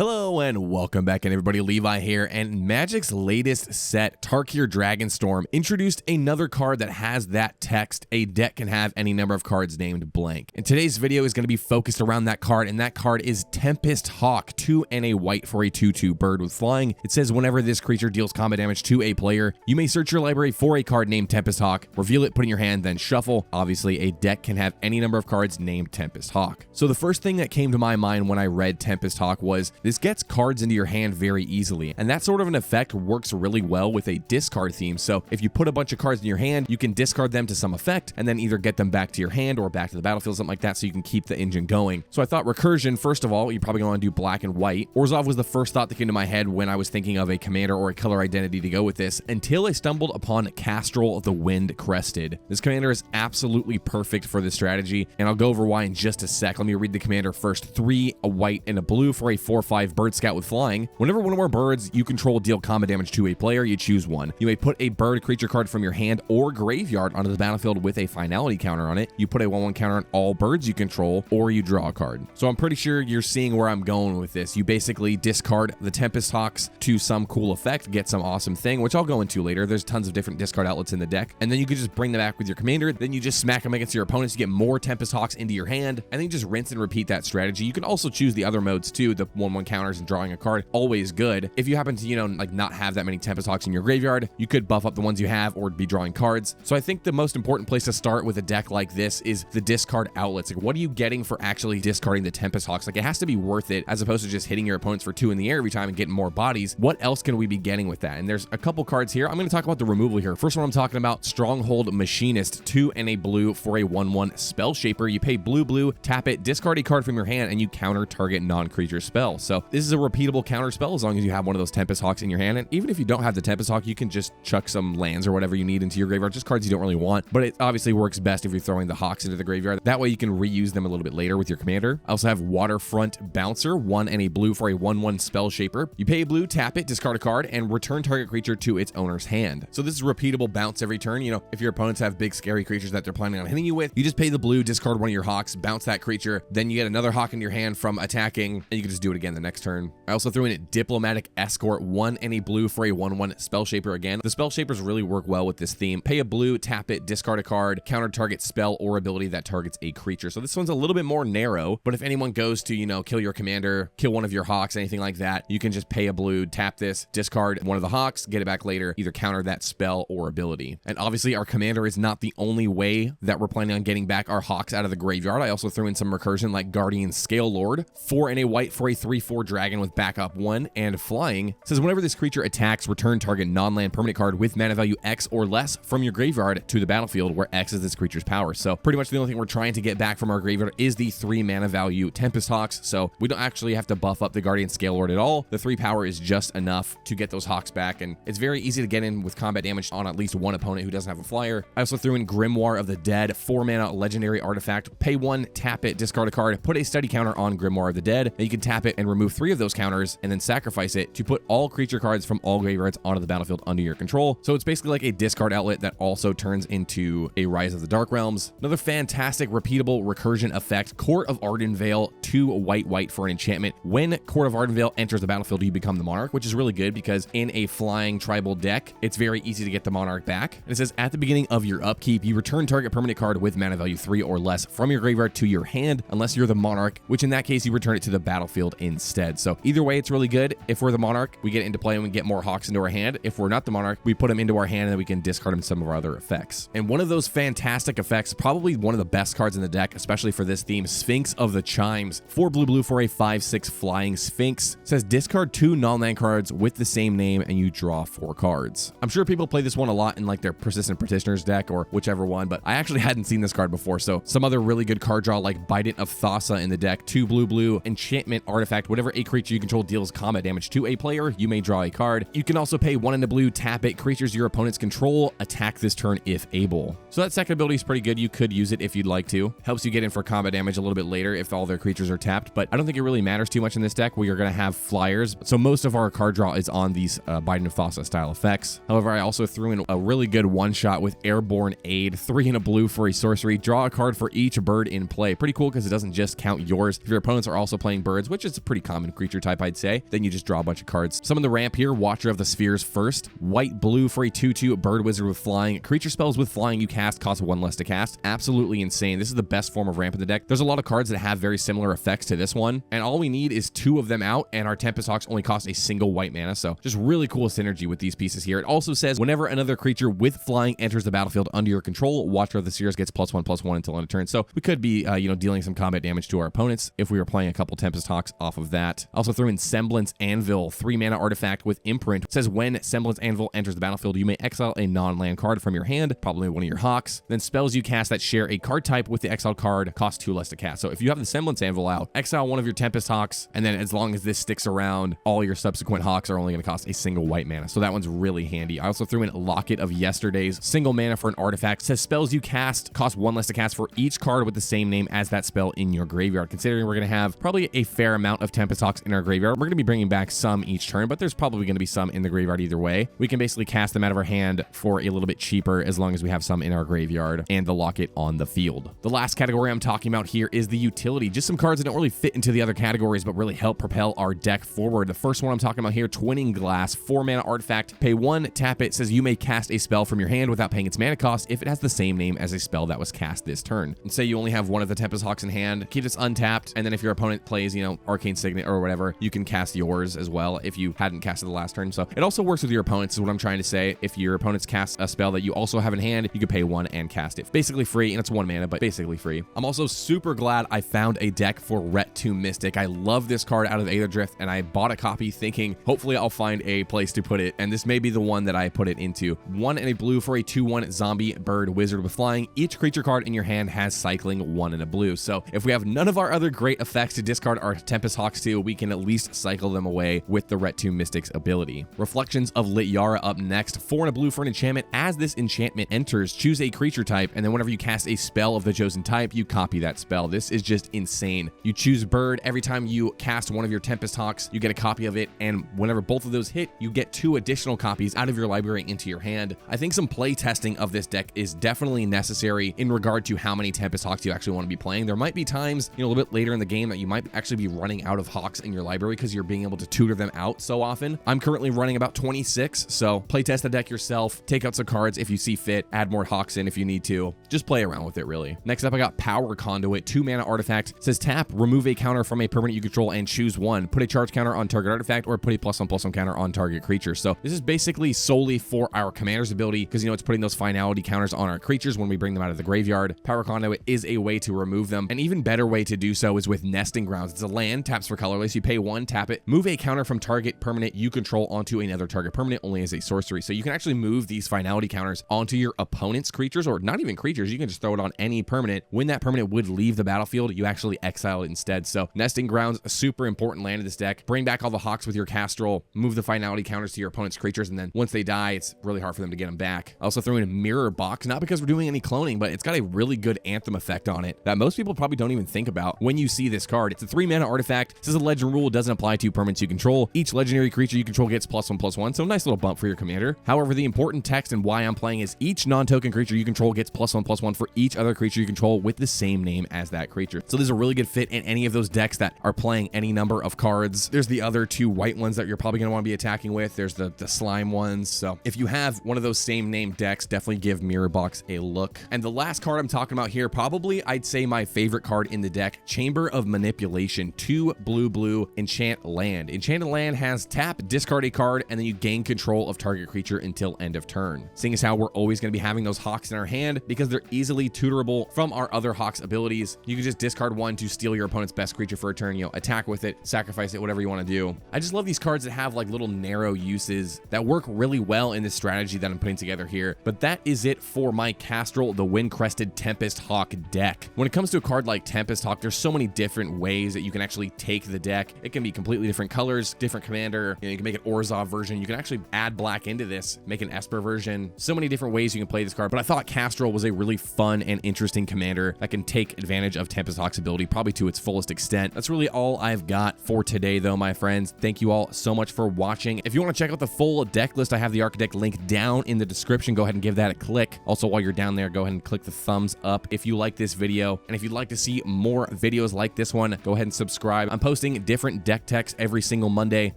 Hello and welcome back in everybody, Levi here, and Magic's latest set, Tarkir Dragonstorm, introduced another card that has that text, a deck can have any number of cards named blank. And today's video is going to be focused around that card, and that card is Tempest Hawk, 2 and a white for a 2/2 bird with flying. It says whenever this creature deals combat damage to a player, you may search your library for a card named Tempest Hawk, reveal it, put it in your hand, then shuffle. Obviously, a deck can have any number of cards named Tempest Hawk. So the first thing that came to my mind when I read Tempest Hawk was, this gets cards into your hand very easily, and that sort of an effect works really well with a discard theme. So if you put a bunch of cards in your hand, you can discard them to some effect and then either get them back to your hand or back to the battlefield, something like that, so you can keep the engine going. So I thought Recursion, first of all, you're probably going to do black and white. Orzhov was the first thought that came to my head when I was thinking of a commander or a color identity to go with this, until I stumbled upon Castrol of the Wind Crested. This commander is absolutely perfect for this strategy, and I'll go over why in just a sec. Let me read the commander first. 3, a white, and a blue for a 4/5 bird scout with flying. Whenever one or more birds you control deal combat damage to a player, you choose one. You may put a bird creature card from your hand or graveyard onto the battlefield with a finality counter on it. You put a 1/1 counter on all birds you control, or you draw a card. So I'm pretty sure you're seeing where I'm going with this. You basically discard the Tempest Hawks to some cool effect, get some awesome thing, which I'll go into later. There's tons of different discard outlets in the deck, and then you can just bring them back with your commander. Then you just smack them against your opponents, you get more Tempest Hawks into your hand, and then you just rinse and repeat that strategy. You can also choose the other modes too, the 1/1 counters and drawing a card, always good. If you happen to, like not have that many Tempest Hawks in your graveyard, you could buff up the ones you have or be drawing cards. So I think the most important place to start with a deck like this is the discard outlets. Like, what are you getting for actually discarding the Tempest Hawks? Like, it has to be worth it, as opposed to just hitting your opponents for 2 in the air every time and getting more bodies. What else can we be getting with that? And there's a couple cards here. I'm going to talk about the removal here. First one I'm talking about, Stronghold Machinist, 2 and a blue for a 1/1 spell shaper. You pay blue, tap it, discard a card from your hand, and you counter target non-creature spell. So this is a repeatable counter spell as long as you have one of those Tempest Hawks in your hand. And even if you don't have the Tempest Hawk, you can just chuck some lands or whatever you need into your graveyard, just cards you don't really want. But it obviously works best if you're throwing the Hawks into the graveyard. That way you can reuse them a little bit later with your commander. I also have Waterfront Bouncer, 1 and a blue for a 1/1 spell shaper. You pay blue, tap it, discard a card, and return target creature to its owner's hand. So this is repeatable bounce every turn. If your opponents have big scary creatures that they're planning on hitting you with, you just pay the blue, discard one of your Hawks, bounce that creature, then you get another Hawk in your hand from attacking, and you can just do it again the next turn. I also threw in Diplomatic Escort, 1 and a blue for a 1/1 spell shaper again. The spell shapers really work well with this theme. Pay a blue, tap it, discard a card, counter target spell or ability that targets a creature. So this one's a little bit more narrow, but if anyone goes to, kill your commander, kill one of your Hawks, anything like that, you can just pay a blue, tap this, discard one of the Hawks, get it back later, either counter that spell or ability. And obviously our commander is not the only way that we're planning on getting back our Hawks out of the graveyard. I also threw in some recursion like Guardian Scale Lord, 4 and a white for a 3/4 dragon with backup 1 and flying. It says whenever this creature attacks, return target non-land permanent card with mana value X or less from your graveyard to the battlefield, where X is this creature's power. So pretty much the only thing we're trying to get back from our graveyard is the 3 mana value Tempest Hawks. So we don't actually have to buff up the Guardian Scale Lord at all. The 3 power is just enough to get those Hawks back, and it's very easy to get in with combat damage on at least one opponent who doesn't have a flyer. I also threw in Grimoire of the Dead, 4 mana legendary artifact. Pay 1, tap it, discard a card, put a study counter on Grimoire of the Dead. Then you can tap it and remove 3 of those counters, and then sacrifice it to put all creature cards from all graveyards onto the battlefield under your control. So it's basically like a discard outlet that also turns into a Rise of the Dark Realms. Another fantastic repeatable recursion effect, Court of Ardenvale, 2 white for an enchantment. When Court of Ardenvale enters the battlefield, you become the monarch, which is really good because in a flying tribal deck, it's very easy to get the monarch back. And it says at the beginning of your upkeep, you return target permanent card with mana value 3 or less from your graveyard to your hand, unless you're the monarch, which in that case, you return it to the battlefield instead. So either way, it's really good. If we're the monarch, we get into play and we get more Hawks into our hand. If we're not the monarch, we put them into our hand and then we can discard them some of our other effects. And one of those fantastic effects, probably one of the best cards in the deck, especially for this theme, Sphinx of the Chimes, 4 blue for a 5/6 flying Sphinx. It says discard 2 non-land cards with the same name and you draw 4 cards. I'm sure people play this one a lot in like their Persistent Petitioners deck or whichever one, but I actually hadn't seen this card before. So some other really good card draw like Bident of Thasa in the deck, 2 blue, enchantment artifact. Whatever a creature you control deals combat damage to a player, you may draw a card. You can also pay 1 and a blue, tap it, creatures your opponents control, attack this turn if able. So that second ability is pretty good. You could use it if you'd like to. Helps you get in for combat damage a little bit later if all their creatures are tapped, but I don't think it really matters too much in this deck. We are going to have flyers, so most of our card draw is on these Bident of Thasa style effects. However, I also threw in a really good one-shot with Airborne Aid, 3 and a blue for a sorcery. Draw a card for each bird in play. Pretty cool because it doesn't just count yours. If your opponents are also playing birds, which is pretty common creature type, I'd say. Then you just draw a bunch of cards. Some of the ramp here, Watcher of the Spheres first. White-blue for a 2/2 bird wizard with flying. Creature spells with flying you cast cost 1 less to cast. Absolutely insane. This is the best form of ramp in the deck. There's a lot of cards that have very similar effects to this one, and all we need is 2 of them out, and our Tempest Hawks only cost a single white mana, so just really cool synergy with these pieces here. It also says whenever another creature with flying enters the battlefield under your control, Watcher of the Spheres gets +1/+1 until end of turn. So we could be, dealing some combat damage to our opponents if we were playing a couple Tempest Hawks off of that. Also threw in Semblance Anvil, 3 mana artifact with imprint. It says when Semblance Anvil enters the battlefield, you may exile a non-land card from your hand, probably one of your Hawks. Then spells you cast that share a card type with the exiled card cost 2 less to cast. So if you have the Semblance Anvil out, exile one of your Tempest Hawks, and then as long as this sticks around, all your subsequent Hawks are only going to cost a single white mana. So that one's really handy. I also threw in Locket of Yesterday's, single mana for an artifact. It says spells you cast cost 1 less to cast for each card with the same name as that spell in your graveyard. Considering we're going to have probably a fair amount of Tempest Hawks in our graveyard, we're going to be bringing back some each turn, but there's probably going to be some in the graveyard either way. We can basically cast them out of our hand for a little bit cheaper as long as we have some in our graveyard and the Locket on the field. The last category I'm talking about here is the utility. Just some cards that don't really fit into the other categories but really help propel our deck forward. The first one I'm talking about here, Twinning Glass, 4 mana artifact. Pay 1, tap it. Says you may cast a spell from your hand without paying its mana cost if it has the same name as a spell that was cast this turn. And say you only have one of the Tempest Hawks in hand, keep this untapped, and then if your opponent plays, Arcane Signet or whatever, you can cast yours as well if you hadn't casted the last turn. So it also works with your opponents is what I'm trying to say. If your opponents cast a spell that you also have in hand, you can pay 1 and cast it. Basically free, and it's 1 mana, but basically free. I'm also super glad I found a deck for Ratum Mystic. I love this card out of Aether Drift, and I bought a copy thinking hopefully I'll find a place to put it, and this may be the one that I put it into. 1 and a blue for a 2/1 zombie bird wizard with flying. Each creature card in your hand has cycling 1 and a blue. So if we have none of our other great effects to discard our Tempest Hawks to, we can at least cycle them away with the Ratum Mystic's ability. Reflections of Lityara up next. 4 and a blue for an enchantment. As this enchantment enters, choose a creature type, and then whenever you cast a spell of the chosen type, you copy that spell. This is just insane. You choose bird. Every time you cast one of your Tempest Hawks, you get a copy of it, and whenever both of those hit, you get 2 additional copies out of your library into your hand. I think some play testing of this deck is definitely necessary in regard to how many Tempest Hawks you actually want to be playing. There might be times, a little bit later in the game that you might actually be running out of Hawks in your library because you're being able to tutor them out so often. I'm currently running about 26, so play test the deck yourself, take out some cards if you see fit, add more Hawks in if you need to. Just play around with it, really. Next up, I got Power Conduit, 2 mana artifact. It says tap, remove a counter from a permanent you control and choose 1. Put a charge counter on target artifact or put a +1/+1 counter on target creature. So this is basically solely for our commander's ability because it's putting those finality counters on our creatures when we bring them out of the graveyard. Power Conduit is a way to remove them. An even better way to do so is with Nesting Grounds. It's a land, taps for colorless. You pay 1, tap it, move a counter from target permanent you control onto another target permanent, only as a sorcery. So you can actually move these finality counters onto your opponent's creatures, or not even creatures. You can just throw it on any permanent. When that permanent would leave the battlefield, you actually exile it instead. So Nesting Grounds, a super important land in this deck. Bring back all the Hawks with your Castrol, move the finality counters to your opponent's creatures, and then once they die, it's really hard for them to get them back. I also threw in a Mirrorbox, not because we're doing any cloning, but it's got a really good Anthem effect on it that most people probably don't even think about when you see this card. It's a 3 mana artifact. It says a legend rule doesn't apply to permanents you control. Each legendary creature you control gets +1/+1, so nice little bump for your commander. However, the important text and why I'm playing is each non-token creature you control gets +1/+1 for each other creature you control with the same name as that creature. So there's a really good fit in any of those decks that are playing any number of cards. There's the other 2 white ones that you're probably going to want to be attacking with. There's the slime ones. So if you have one of those same name decks, definitely give Mirrorbox a look. And the last card I'm talking about here, probably I'd say my favorite card in the deck, Chamber of Manipulation, 2 blue enchant land. Enchanted land has tap, discard a card, and then you gain control of target creature until end of turn. Seeing as how we're always going to be having those Hawks in our hand because they're easily tutorable from our other Hawks abilities, you can just discard 1 to steal your opponent's best creature for a turn, attack with it, sacrifice it, whatever you want to do. I just love these cards that have like little narrow uses that work really well in this strategy that I'm putting together here. But that is it for my Castrol, the Wind-Crested Tempest Hawk deck. When it comes to a card like Tempest Hawk, there's so many different ways that you can actually take the deck. It can be completely different colors, different commander. You can make an Orzhov version. You can actually add black into this, make an Esper version. So many different ways you can play this card. But I thought Castrol was a really fun and interesting commander that can take advantage of Tempest Hawk's ability probably to its fullest extent. That's really all I've got for today, though, my friends. Thank you all so much for watching. If you want to check out the full deck list, I have the Architect link down in the description. Go ahead and give that a click. Also, while you're down there, go ahead and click the thumbs up if you like this video. And if you'd like to see more videos like this one, go ahead and subscribe. I'm posting posting different deck techs every single Monday.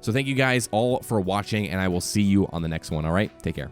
So thank you guys all for watching, and I will see you on the next one. All right, take care.